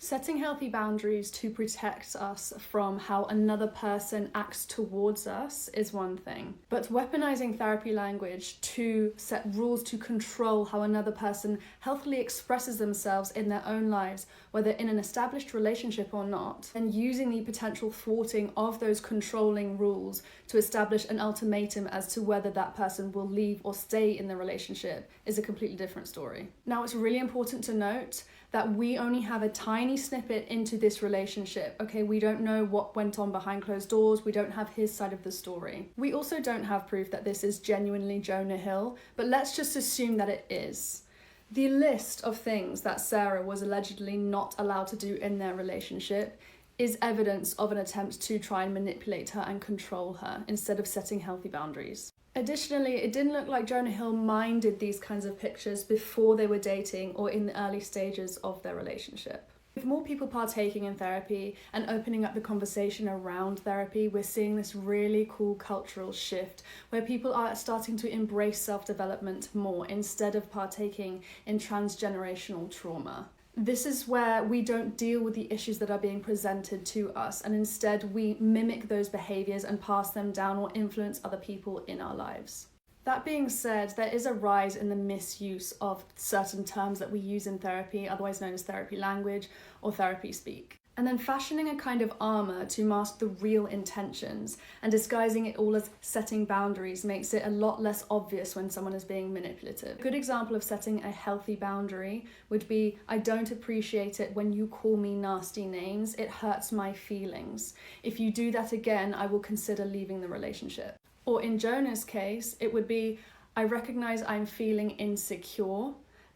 Setting healthy boundaries to protect us from how another person acts towards us is one thing, but weaponizing therapy language to set rules to control how another person healthily expresses themselves in their own lives, whether in an established relationship or not, and using the potential thwarting of those controlling rules to establish an ultimatum as to whether that person will leave or stay in the relationship is a completely different story. Now, it's really important to note that we only have a tiny snippet into this relationship, okay? We don't know what went on behind closed doors. We don't have his side of the story. We also don't have proof that this is genuinely Jonah Hill, but let's just assume that it is. The list of things that Sarah was allegedly not allowed to do in their relationship is evidence of an attempt to try and manipulate her and control her instead of setting healthy boundaries. Additionally, it didn't look like Jonah Hill minded these kinds of pictures before they were dating or in the early stages of their relationship. With more people partaking in therapy and opening up the conversation around therapy, we're seeing this really cool cultural shift where people are starting to embrace self-development more instead of partaking in transgenerational trauma. This is where we don't deal with the issues that are being presented to us, and instead we mimic those behaviors and pass them down or influence other people in our lives. That being said, there is a rise in the misuse of certain terms that we use in therapy, otherwise known as therapy language or therapy speak. And then fashioning a kind of armor to mask the real intentions and disguising it all as setting boundaries makes it a lot less obvious when someone is being manipulative. A good example of setting a healthy boundary would be, I don't appreciate it when you call me nasty names. It hurts my feelings. If you do that again, I will consider leaving the relationship. Or in Jonah's case, it would be, I recognize I'm feeling insecure,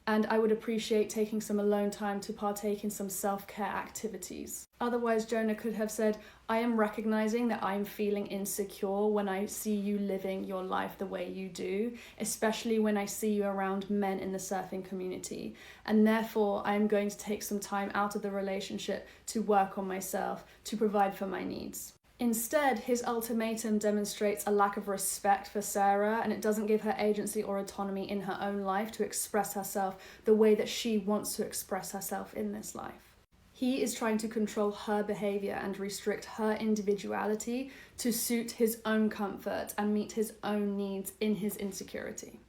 and I would appreciate taking some alone time to partake in some self-care activities. Otherwise, Jonah could have said, I am recognizing that I'm feeling insecure when I see you living your life the way you do, especially when I see you around men in the surfing community. And therefore, I'm going to take some time out of the relationship to work on myself, to provide for my needs. Instead, his ultimatum demonstrates a lack of respect for Sarah, and it doesn't give her agency or autonomy in her own life to express herself the way that she wants to express herself in this life. He is trying to control her behavior and restrict her individuality to suit his own comfort and meet his own needs in his insecurity.